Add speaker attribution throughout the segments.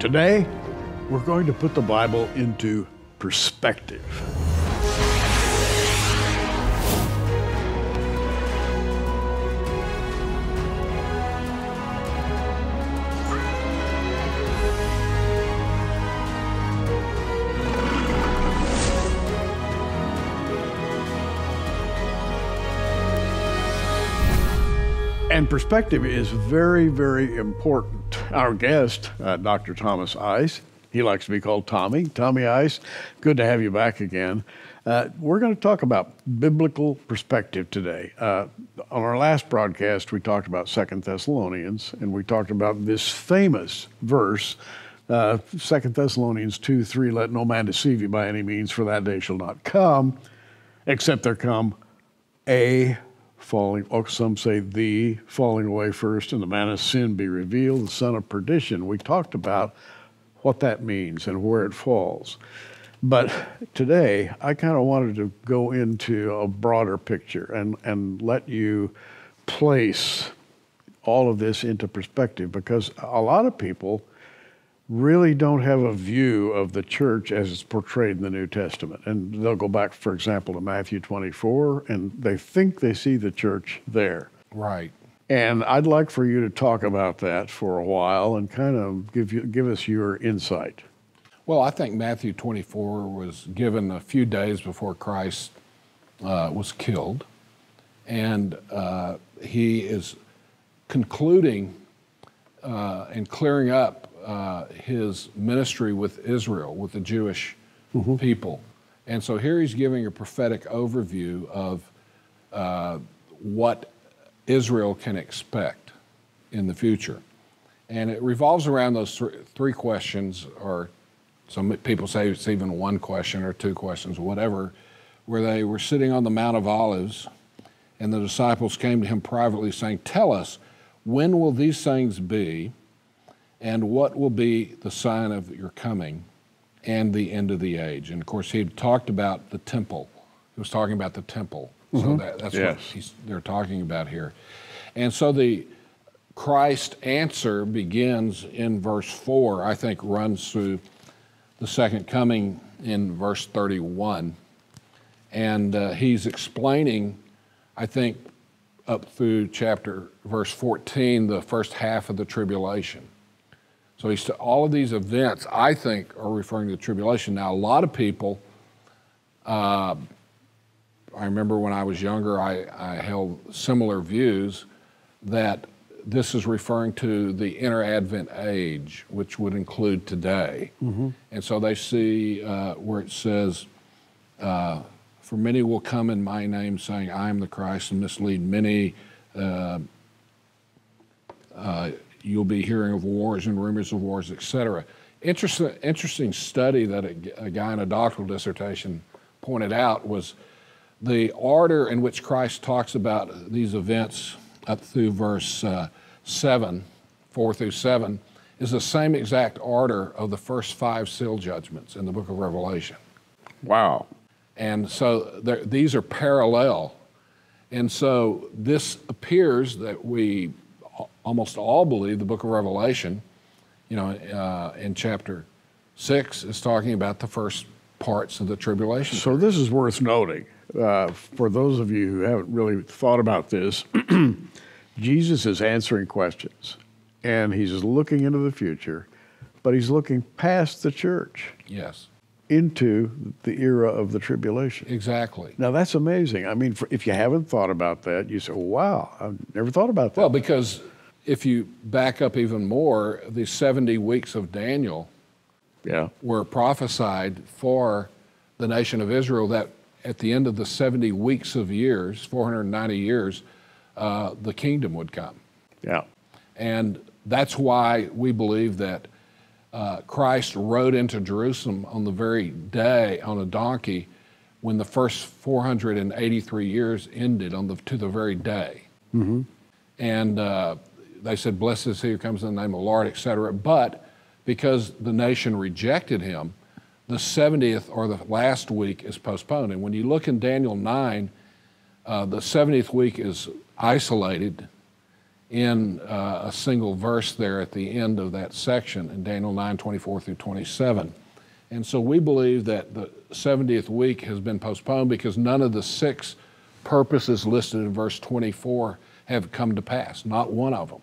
Speaker 1: Today, we're going to put the Bible into perspective. And perspective is very, very important. Our guest, Dr. Thomas Ice, he likes to be called Tommy. Tommy Ice, good to have you back again. We're going to talk about biblical perspective today. On our last broadcast, we talked about 2 Thessalonians, and we talked about this famous verse, 2 Thessalonians 2:3, let no man deceive you by any means, for that day shall not come, except there come a falling, or some say the falling away first, and the man of sin be revealed, the son of perdition. We talked about what that means and where it falls. But today, I kind of wanted to go into a broader picture and let you place all of this into perspective, because a lot of people really don't have a view of the church as it's portrayed in the New Testament. And they'll go back, for example, to Matthew 24, and they think they see the church there.
Speaker 2: Right.
Speaker 1: And I'd like for you to talk about that for a while and kind of give us your insight.
Speaker 2: Well, I think Matthew 24 was given a few days before Christ was killed. And he is concluding and clearing up his ministry with Israel, with the Jewish people. And so here he's giving a prophetic overview of what Israel can expect in the future. And it revolves around those three questions, or some people say it's even one question or two questions, whatever, where they were sitting on the Mount of Olives, and the disciples came to him privately saying, "Tell us, when will these things be? And what will be the sign of your coming and the end of the age?" And of course, he had talked about the temple. He was talking about the temple. So that's what they're talking about here. And so the Christ answer begins in verse 4, I think runs through the second coming in verse 31. And he's explaining, I think, up through verse 14, the first half of the tribulation. So all of these events, I think, are referring to the tribulation. Now, a lot of people, I remember when I was younger, I held similar views that this is referring to the inner Advent age, which would include today. And so they see where it says, "For many will come in my name, saying, I am the Christ, and mislead many. You'll be hearing of wars and rumors of wars, etc." Interesting study that a guy in a doctoral dissertation pointed out was the order in which Christ talks about these events up through verse 7, 4 through 7, is the same exact order of the first 5 seal judgments in the book of Revelation.
Speaker 1: Wow.
Speaker 2: And so these are parallel. And so this appears that we almost all believe the book of Revelation, in chapter 6 is talking about the first parts of the tribulation.
Speaker 1: So this is worth noting. For those of you who haven't really thought about this, Jesus is answering questions, and he's looking into the future, but he's looking past the church.
Speaker 2: Yes.
Speaker 1: Into the era of the tribulation.
Speaker 2: Exactly.
Speaker 1: Now that's amazing. I mean, if you haven't thought about that, you say, wow, I've never thought about that.
Speaker 2: Well, because if you back up even more, the 70 weeks of Daniel were prophesied for the nation of Israel, that at the end of the 70 weeks of years, 490 years, the kingdom would come.
Speaker 1: Yeah.
Speaker 2: And that's why we believe that Christ rode into Jerusalem on the very day on a donkey when the first 483 years ended to the very day. And they said, "Blessed is he who comes in the name of the Lord," etc. But because the nation rejected him, the 70th or the last week is postponed. And when you look in Daniel 9, the 70th week is isolated, in a single verse there at the end of that section in Daniel 9:24 through 27. And so we believe that the 70th week has been postponed because none of the 6 purposes listed in verse 24 have come to pass, not one of them.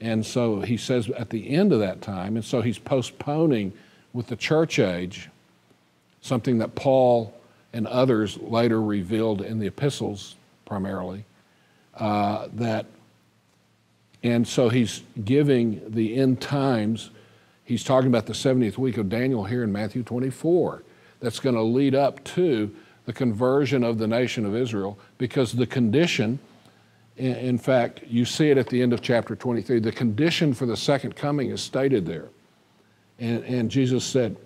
Speaker 2: And so he says at the end of that time, and so he's postponing with the church age, something that Paul and others later revealed in the epistles primarily, and so he's giving the end times. He's talking about the 70th week of Daniel here in Matthew 24. That's going to lead up to the conversion of the nation of Israel, because the condition, in fact, you see it at the end of chapter 23, the condition for the second coming is stated there. And Jesus said,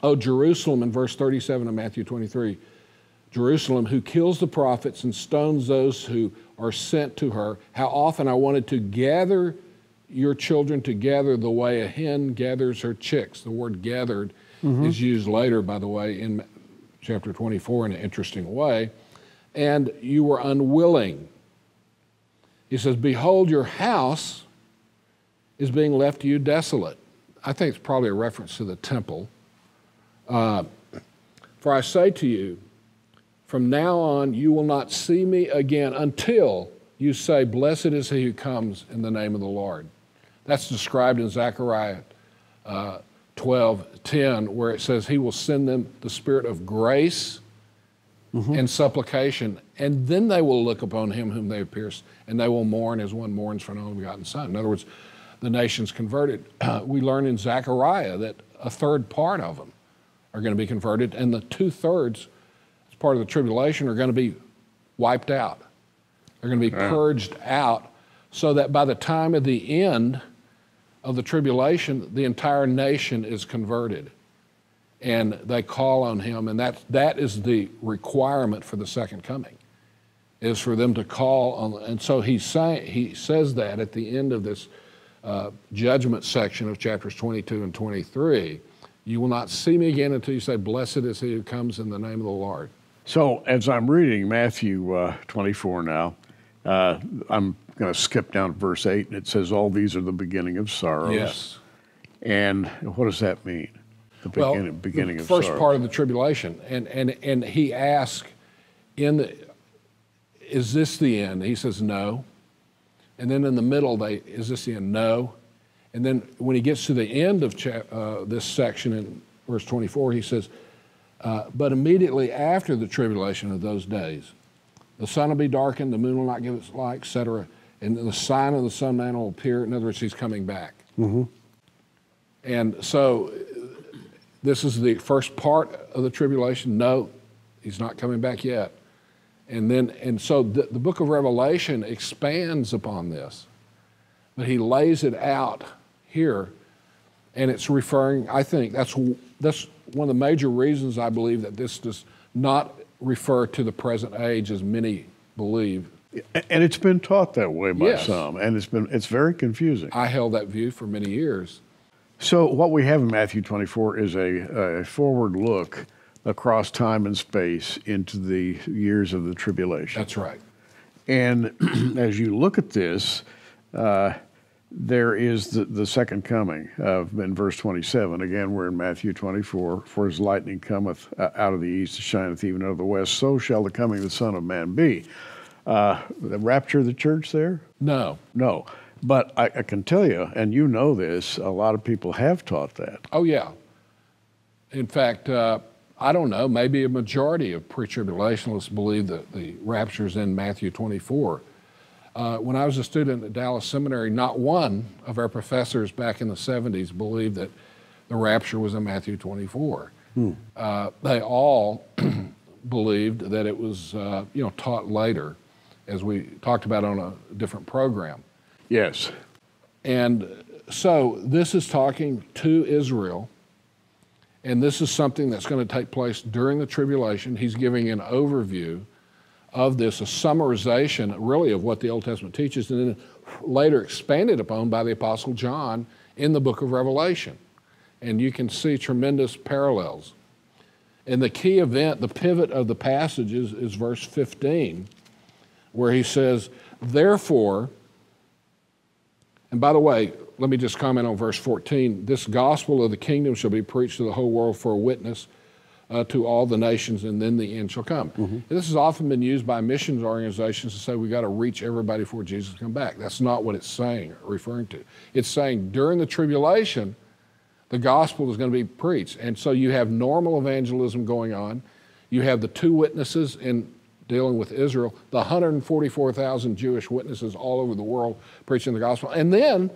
Speaker 2: "Oh, Jerusalem," in verse 37 of Matthew 23, "Jerusalem, who kills the prophets and stones those who are sent to her, how often I wanted to gather your children together the way a hen gathers her chicks." The word gathered is used later, by the way, in chapter 24 in an interesting way. "And you were unwilling." He says, "Behold, your house is being left to you desolate." I think it's probably a reference to the temple. "For I say to you, from now on you will not see me again until you say, 'Blessed is he who comes in the name of the Lord.'" That's described in Zechariah 12:10, where it says he will send them the spirit of grace and supplication, and then they will look upon him whom they have pierced, and they will mourn as one mourns for an only begotten son. In other words, the nation's converted. We learn in Zechariah that a third part of them are going to be converted, and the 2/3 as part of the tribulation are going to be wiped out. They're going to be purged out, so that by the time of the end of the tribulation, the entire nation is converted. And they call on him, and that is the requirement for the second coming, is for them to call on. And so he says that at the end of this judgment section of chapters 22 and 23, "You will not see me again until you say, 'Blessed is he who comes in the name of the Lord.'"
Speaker 1: So as I'm reading Matthew 24 now, I'm going to skip down to verse 8, and it says, "All these are the beginning of sorrows."
Speaker 2: Yes.
Speaker 1: And what does that mean? The beginning
Speaker 2: the
Speaker 1: of
Speaker 2: first
Speaker 1: sorrow.
Speaker 2: part of the tribulation. And he asks, "Is this the end?" He says, "No." And then in the middle, "Is this the end?" "No." And then when he gets to the end of this section in verse 24, he says, "But immediately after the tribulation of those days, the sun will be darkened, the moon will not give its light, etc. And the sign of the Son Man will appear." In other words, he's coming back. And so this is the first part of the tribulation. No, he's not coming back yet. And so the book of Revelation expands upon this, but he lays it out here, and it's referring, I think, that's one of the major reasons I believe that this does not refer to the present age as many believe.
Speaker 1: And it's been taught that way by
Speaker 2: Yes.
Speaker 1: some, and it's very confusing.
Speaker 2: I held that view for many years.
Speaker 1: So what we have in Matthew 24 is a forward look across time and space into the years of the tribulation.
Speaker 2: That's right.
Speaker 1: And as you look at this, there is the second coming in verse 27. Again, we're in Matthew 24. "For as lightning cometh out of the east, and shineth even out of the west, so shall the coming of the Son of Man be." The rapture of the church there?
Speaker 2: No.
Speaker 1: No. But I can tell you, and you know this, a lot of people have taught that.
Speaker 2: Oh, yeah. In fact, I don't know, maybe a majority of pre-tribulationists believe that the rapture is in Matthew 24. When I was a student at Dallas Seminary, not one of our professors back in the 70s believed that the rapture was in Matthew 24. They all believed that it was taught later, as we talked about on a different program.
Speaker 1: Yes.
Speaker 2: And so this is talking to Israel, and this is something that's going to take place during the tribulation. He's giving an overview of this, a summarization really of what the Old Testament teaches, and then later expanded upon by the Apostle John in the book of Revelation. And you can see tremendous parallels. And the key event, the pivot of the passages is verse 15, where he says, "Therefore, And by the way, let me just comment on verse 14. This gospel of the kingdom shall be preached to the whole world for a witness to all the nations, and then the end shall come. This has often been used by missions organizations to say we got to reach everybody before Jesus comes back. That's not what it's saying, referring to. It's saying during the tribulation, the gospel is going to be preached. And so you have normal evangelism going on. You have the two witnesses in dealing with Israel, the 144,000 Jewish witnesses all over the world preaching the gospel. And then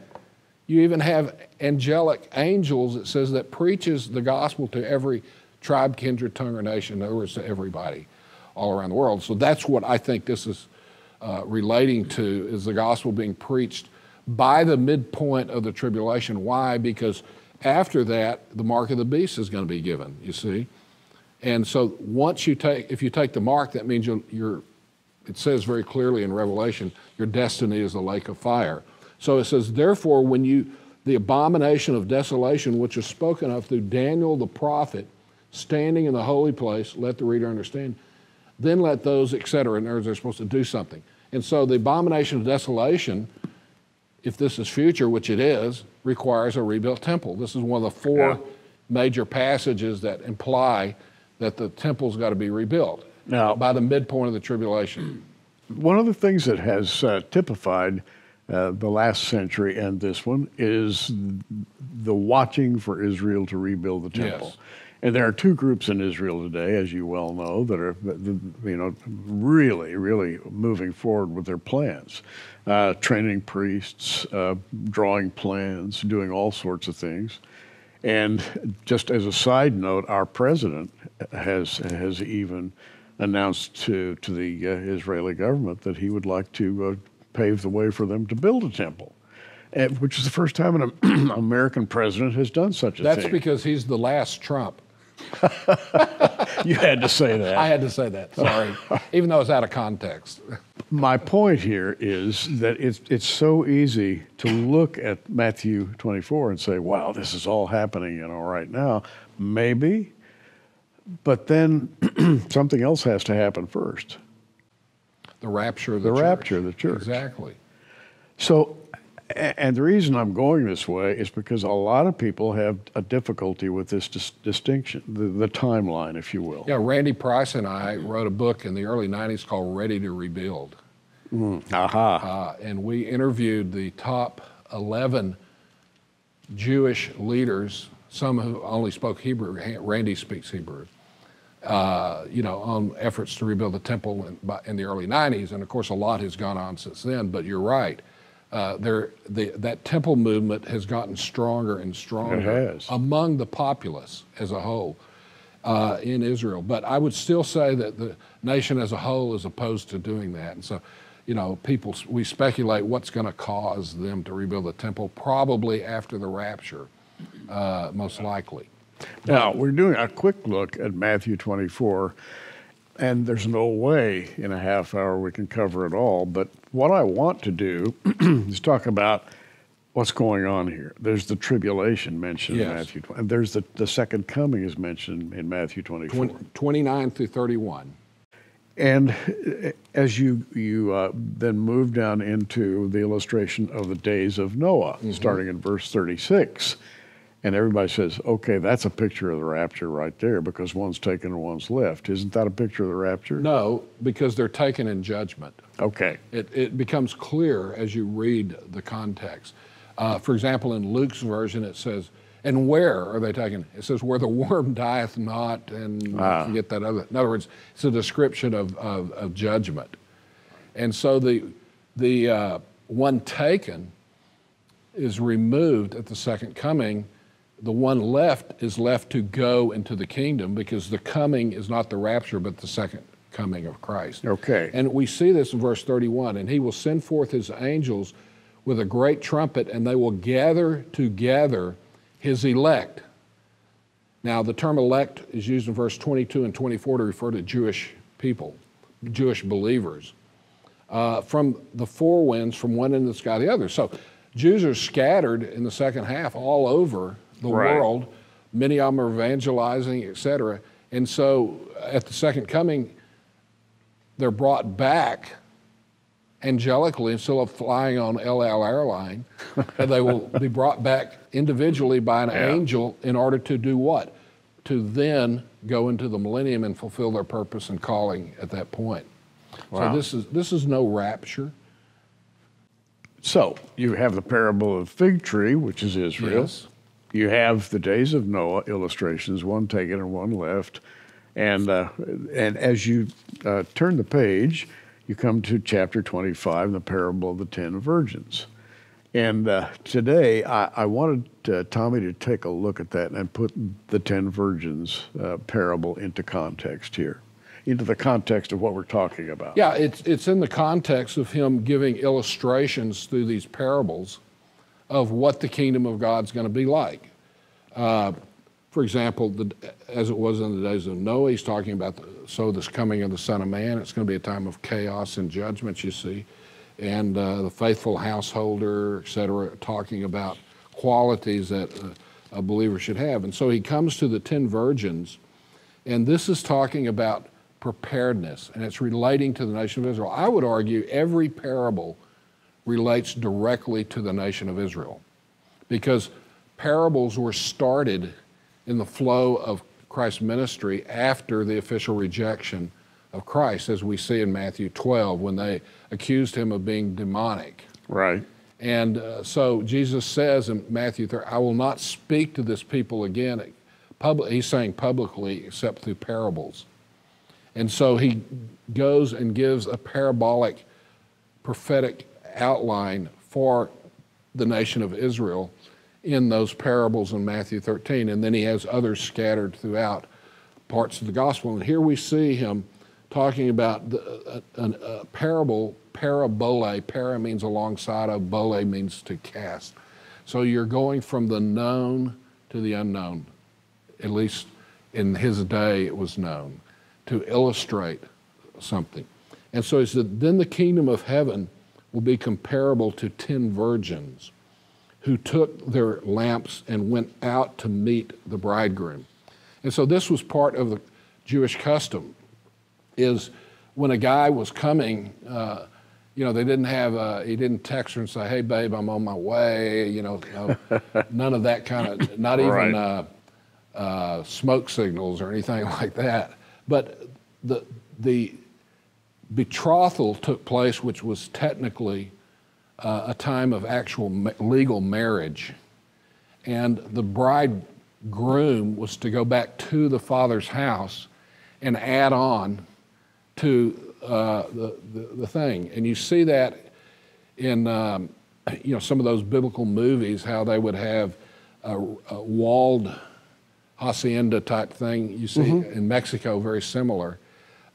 Speaker 2: you even have angelic angels, it says, that preaches the gospel to every tribe, kindred, tongue, or nation, in other words, to everybody all around the world. So that's what I think this is relating to, is the gospel being preached by the midpoint of the tribulation. Why? Because after that, the mark of the beast is going to be given, you see. And so once if you take the mark, that means it says very clearly in Revelation, your destiny is the lake of fire. So it says, therefore, the abomination of desolation, which is spoken of through Daniel the prophet, standing in the holy place, let the reader understand, then let those, etc. In other words, they're supposed to do something. And so the abomination of desolation, if this is future, which it is, requires a rebuilt temple. This is one of the four major passages that imply that the temple's got to be rebuilt by the midpoint of the tribulation.
Speaker 1: One of the things that has typified the last century and this one is the watching for Israel to rebuild the temple.
Speaker 2: Yes.
Speaker 1: And there are two groups in Israel today, as you well know, that are, really, really moving forward with their plans, training priests, drawing plans, doing all sorts of things. And just as a side note, our president has even announced to the Israeli government that he would like to pave the way for them to build a temple, which is the first time an American president has done such a thing.
Speaker 2: That's because he's the last Trump.
Speaker 1: You had to say that.
Speaker 2: I had to say that, sorry, even though it's out of context.
Speaker 1: My point here is that it's so easy to look at Matthew 24 and say, wow, this is all happening, right now. Maybe, but then something else has to happen first.
Speaker 2: The rapture of the church.
Speaker 1: The rapture of the church.
Speaker 2: Exactly.
Speaker 1: So, and the reason I'm going this way is because a lot of people have a difficulty with this distinction, the timeline, if you will.
Speaker 2: Yeah, Randy Price and I wrote a book in the early 90s called Ready to Rebuild. And we interviewed the top 11 Jewish leaders, some who only spoke Hebrew. Randy speaks Hebrew. On efforts to rebuild the temple in the early 90s. And of course, a lot has gone on since then, but you're right. That temple movement has gotten stronger and stronger.
Speaker 1: It has. Among
Speaker 2: the populace as a whole in Israel. But I would still say that the nation as a whole is opposed to doing that. And so, we speculate what's going to cause them to rebuild the temple, probably after the rapture, most likely.
Speaker 1: Now, we're doing a quick look at Matthew 24, and there's no way in a half hour we can cover it all, but what I want to do is talk about what's going on here. There's the tribulation mentioned in Matthew 20, and there's the second coming is mentioned in Matthew 24.
Speaker 2: 29 through 31.
Speaker 1: And as you then move down into the illustration of the days of Noah, starting in verse 36, and everybody says, okay, that's a picture of the rapture right there because one's taken and one's left. Isn't that a picture of the rapture?
Speaker 2: No, because they're taken in judgment.
Speaker 1: Okay.
Speaker 2: It becomes clear as you read the context. For example, in Luke's version, it says, and where are they taken? It says, where the worm dieth not, and forget that other. In other words, it's a description of judgment. And so the one taken is removed at the second coming. The one left is left to go into the kingdom because the coming is not the rapture, but the second coming of Christ.
Speaker 1: Okay.
Speaker 2: And we see this in verse 31, and he will send forth his angels with a great trumpet, and they will gather together his elect. Now, the term elect is used in verse 22 and 24 to refer to Jewish people, Jewish believers, from the four winds, from one end of the sky to the other. So Jews are scattered in the second half all over the world. Many of them are evangelizing, etc. And so at the second coming, they're brought back angelically instead of flying on El Al airline, and they will be brought back individually by an angel in order to do what? To then go into the millennium and fulfill their purpose and calling at that point.
Speaker 1: Wow.
Speaker 2: So this is no rapture.
Speaker 1: So you have the parable of the fig tree, which is Israel.
Speaker 2: Yes.
Speaker 1: You have the days of Noah illustrations, one taken and one left. And as you turn the page, you come to chapter 25, the parable of the 10 virgins. And today, I wanted Tommy to take a look at that and put the 10 virgins parable into context here, into the context of what we're talking about.
Speaker 2: Yeah, it's in the context of him giving illustrations through these parables of what the kingdom of God's going to be like. For example, as it was in the days of Noah, he's talking about this coming of the Son of Man. It's going to be a time of chaos and judgment, you see. And the faithful householder, et cetera, talking about qualities that a believer should have. And so he comes to the 10 virgins, and this is talking about preparedness, and it's relating to the nation of Israel. I would argue every parable relates directly to the nation of Israel, because parables were started in the flow of Christ's ministry after the official rejection of Christ, as we see in Matthew 12, when they accused him of being demonic.
Speaker 1: Right.
Speaker 2: And so Jesus says in Matthew 13, I will not speak to this people again. He's saying publicly, except through parables. And so he goes and gives a parabolic prophetic outline for the nation of Israel in those parables in Matthew 13. And then he has others scattered throughout parts of the gospel. And here we see him talking about a parable, parabole. Para means alongside of, bole means to cast. So you're going from the known to the unknown. At least in his day it was known, to illustrate something. And so he said, then the kingdom of heaven will be comparable to 10 virgins who took their lamps and went out to meet the bridegroom. And so this was part of the Jewish custom, is when a guy was coming, they didn't have, he didn't text her and say, hey babe, I'm on my way, none of that kind of, not even smoke signals or anything like that. But the betrothal took place, which was technically a time of actual legal marriage. And the bridegroom was to go back to the father's house and add on to the thing. And you see that in some of those biblical movies, how they would have a walled hacienda type thing. You see in Mexico, very similar.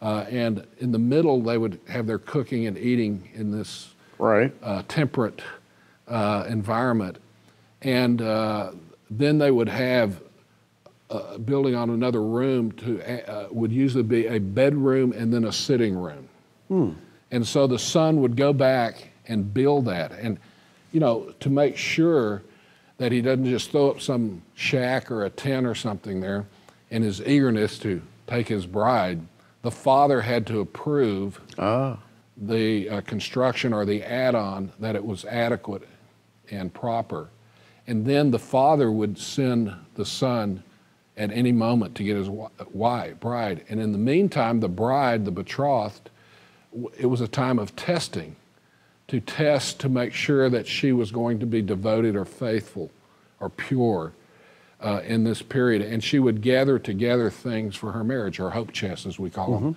Speaker 2: And in the middle, they would have their cooking and eating in this temperate environment. And then they would have, building on another room, would usually be a bedroom and then a sitting room. And so the son would go back and build that. And, to make sure that he doesn't just throw up some shack or a tent or something there in his eagerness to take his bride, the father had to approve the construction or the add-on, that it was adequate and proper. And then the father would send the son at any moment to get his bride. And in the meantime, the bride, the betrothed, it was a time of testing, to test to make sure that she was going to be devoted or faithful or pure in this period. And she would gather together things for her marriage, or hope chests, as we call them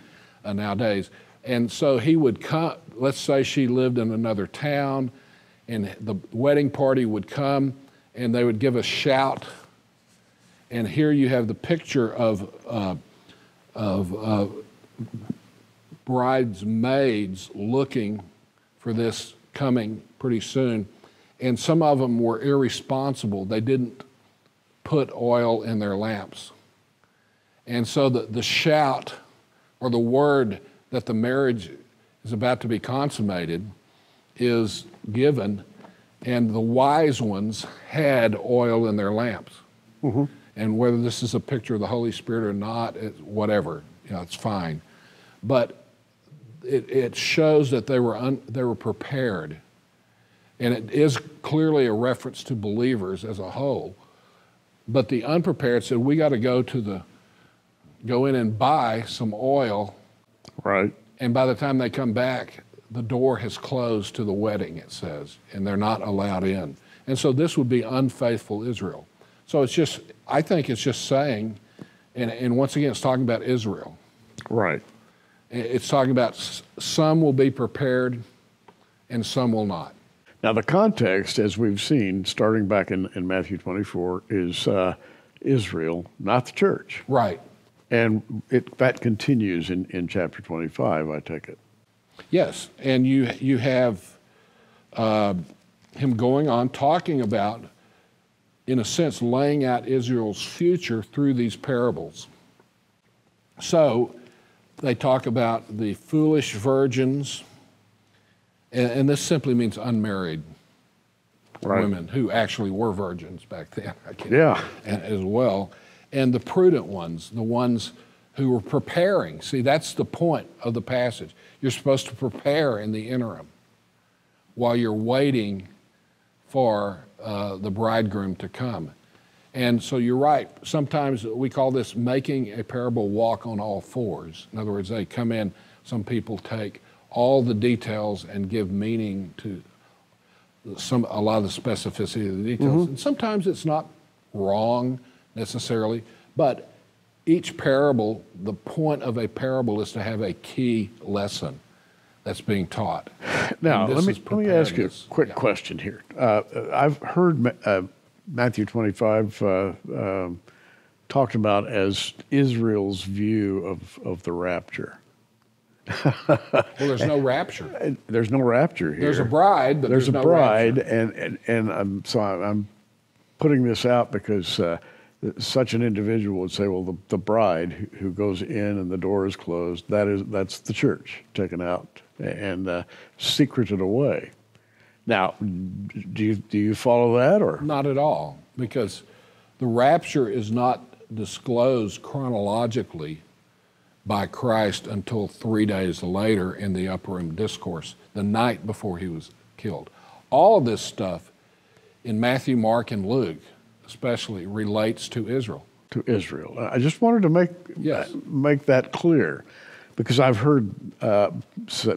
Speaker 2: nowadays. And so he would come, let's say she lived in another town, and the wedding party would come, and they would give a shout. And here you have the picture of bridesmaids looking for this coming pretty soon. And some of them were irresponsible. They didn't put oil in their lamps. And so the shout, or the word that the marriage is about to be consummated, is given, and the wise ones had oil in their lamps. And whether this is a picture of the Holy Spirit or not, whatever, it's fine. But it shows that they were prepared. And it is clearly a reference to believers as a whole. But the unprepared said, we got to go in and buy some oil.
Speaker 1: Right.
Speaker 2: And by the time they come back, the door has closed to the wedding, it says, and they're not allowed in. And so this would be unfaithful Israel. So I think it's just saying, and once again, it's talking about Israel.
Speaker 1: Right.
Speaker 2: It's talking about some will be prepared and some will not.
Speaker 1: Now, the context, as we've seen, starting back in Matthew 24, is Israel, not the church.
Speaker 2: Right.
Speaker 1: And that continues in chapter 25, I take it.
Speaker 2: Yes, and you have him going on talking about, in a sense, laying out Israel's future through these parables. So they talk about the foolish virgins, and this simply means unmarried women who actually were virgins back then. As well. And the prudent ones, the ones who were preparing. See, that's the point of the passage. You're supposed to prepare in the interim while you're waiting for the bridegroom to come. And so you're right. Sometimes we call this making a parable walk on all fours. In other words, they come in, some people take all the details and give meaning to a lot of the specificity of the details. Mm-hmm. And sometimes it's not wrong necessarily, but each parable, the point of a parable is to have a key lesson that's being taught.
Speaker 1: Now, let me ask you a quick question here. I've heard Matthew 25 talked about as Israel's view of the rapture.
Speaker 2: Well, there's no rapture.
Speaker 1: There's no rapture here.
Speaker 2: There's a bride, but there's no
Speaker 1: bride,
Speaker 2: rapture.
Speaker 1: and I'm putting this out because such an individual would say, well, the bride who goes in and the door is closed, that's the church taken out and secreted away. Now, do you follow that, or
Speaker 2: not at all? Because the rapture is not disclosed chronologically by Christ until 3 days later in the upper room discourse, the night before he was killed. All of this stuff in Matthew, Mark, and Luke especially relates to Israel.
Speaker 1: To Israel. I just wanted to make that clear, because I've heard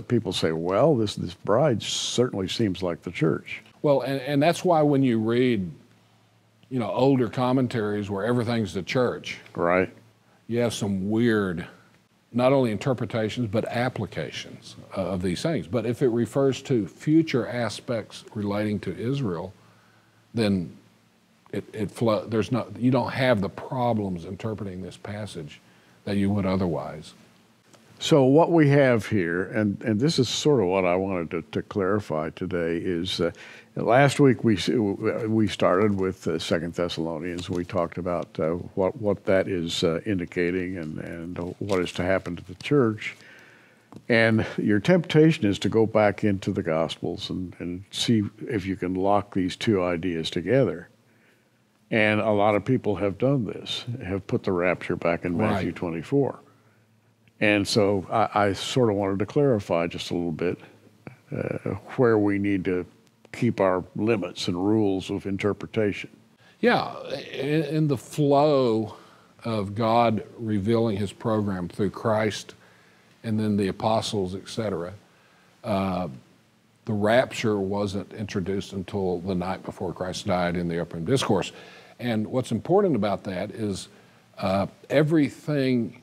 Speaker 1: people say, well, this bride certainly seems like the church.
Speaker 2: Well, and that's why when you read, older commentaries where everything's the church,
Speaker 1: right,
Speaker 2: you have some weird, not only interpretations, but applications of these things. But if it refers to future aspects relating to Israel, then you don't have the problems interpreting this passage that you would otherwise.
Speaker 1: So what we have here, and this is sort of what I wanted to clarify today, is last week we started with 2 Thessalonians. We talked about what that is indicating and what is to happen to the church. And your temptation is to go back into the Gospels and see if you can lock these two ideas together. And a lot of people have done this, have put the rapture back in Matthew 24. And so I sort of wanted to clarify just a little bit where we need to keep our limits and rules of interpretation.
Speaker 2: Yeah, in the flow of God revealing his program through Christ and then the apostles, etc., the rapture wasn't introduced until the night before Christ died in the upper room discourse. And what's important about that is everything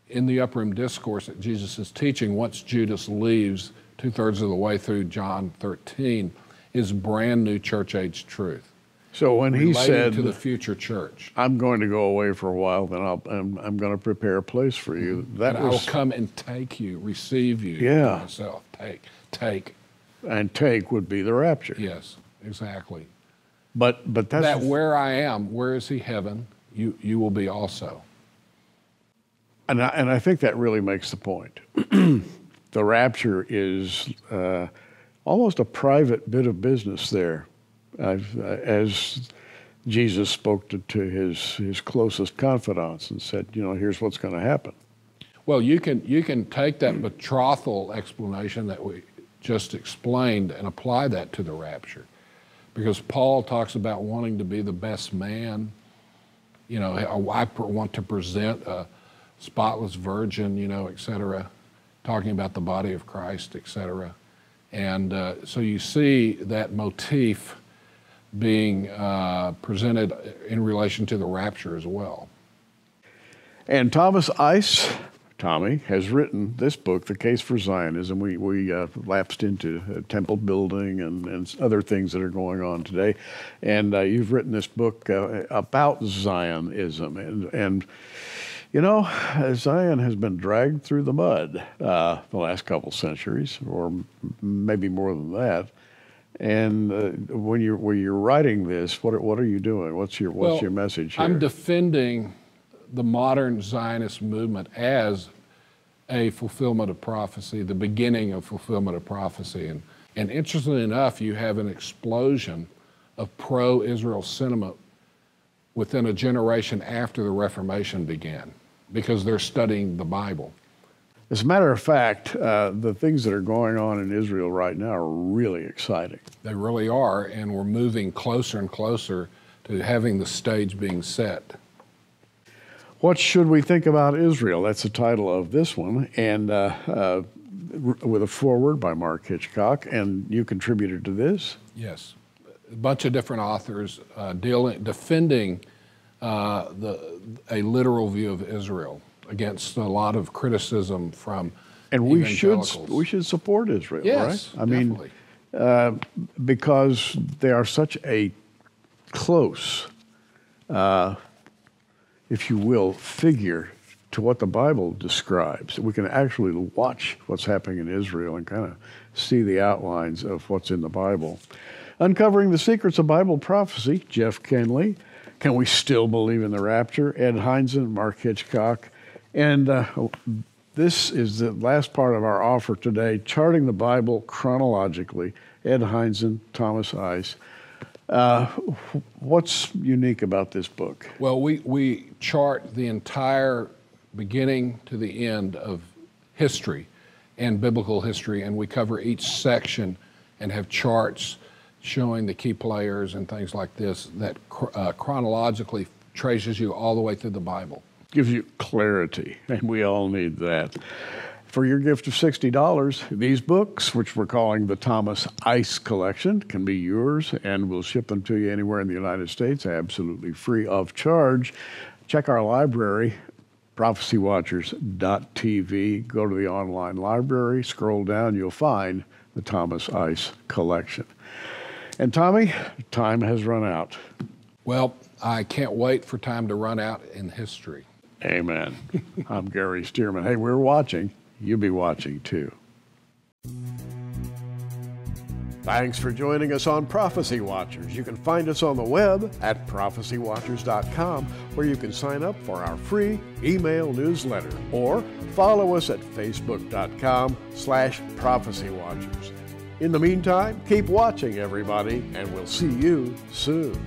Speaker 2: in the upper room discourse that Jesus is teaching, once Judas leaves 2/3 of the way through John 13, is brand new church age truth.
Speaker 1: So when he said
Speaker 2: to the future church,
Speaker 1: I'm going to go away for a while, then I'm going to prepare a place for you.
Speaker 2: I will come and take you, receive you to myself. Take.
Speaker 1: And take would be the rapture.
Speaker 2: Yes, exactly.
Speaker 1: But that's
Speaker 2: that where I am, where is he heaven, you will be also.
Speaker 1: And I think that really makes the point. The rapture is almost a private bit of business there, as Jesus spoke to his closest confidants and said, here's what's going to happen.
Speaker 2: Well, you can take that betrothal explanation that we just explained and apply that to the rapture, because Paul talks about wanting to be the best man. You know, I want to present a spotless virgin, you know, etc., talking about the body of Christ, etc. And so you see that motif being presented in relation to the rapture as well.
Speaker 1: And Thomas Ice, Tommy, has written this book, The Case for Zionism. We lapsed into temple building and other things that are going on today. And you've written this book about Zionism. And you know, Zion has been dragged through the mud the last couple centuries, or maybe more than that. And when you're writing this, what are you doing? What's your message here?
Speaker 2: I'm defending the modern Zionist movement as a fulfillment of prophecy, the beginning of fulfillment of prophecy. And interestingly enough, you have an explosion of pro-Israel sentiment within a generation after the Reformation began, because they're studying the Bible.
Speaker 1: As a matter of fact, the things that are going on in Israel right now are really exciting.
Speaker 2: They really are, and we're moving closer and closer to having the stage being set.
Speaker 1: What should we think about Israel? That's the title of this one, and with a foreword by Mark Hitchcock, and you contributed to this?
Speaker 2: Yes, a bunch of different authors defending a literal view of Israel against a lot of criticism from evangelicals.
Speaker 1: We should support Israel,
Speaker 2: yes,
Speaker 1: right? I
Speaker 2: definitely.
Speaker 1: mean, because they are such a close, if you will, figure to what the Bible describes. We can actually watch what's happening in Israel and kind of see the outlines of what's in the Bible. Uncovering the Secrets of Bible Prophecy, Jeff Kenley. Can We Still Believe in the Rapture? Ed Heinzen, Mark Hitchcock. And this is the last part of our offer today, Charting the Bible Chronologically. Ed Heinzen, Thomas Ice. What's unique about this book?
Speaker 2: Well, we chart the entire beginning to the end of history and biblical history, and we cover each section and have charts showing the key players and things like this that chronologically traces you all the way through the Bible.
Speaker 1: Gives you clarity, and we all need that. For your gift of $60, these books, which we're calling the Thomas Ice Collection, can be yours, and we'll ship them to you anywhere in the United States, absolutely free of charge. Check our library, prophecywatchers.tv. Go to the online library, scroll down, you'll find the Thomas Ice Collection. And Tommy, time has run out.
Speaker 2: Well, I can't wait for time to run out in history.
Speaker 1: Amen. I'm Gary Stearman. Hey, we're watching. You'll be watching too. Thanks for joining us on Prophecy Watchers. You can find us on the web at prophecywatchers.com, where you can sign up for our free email newsletter, or follow us at facebook.com/prophecywatchers. In the meantime, keep watching, everybody, and we'll see you soon.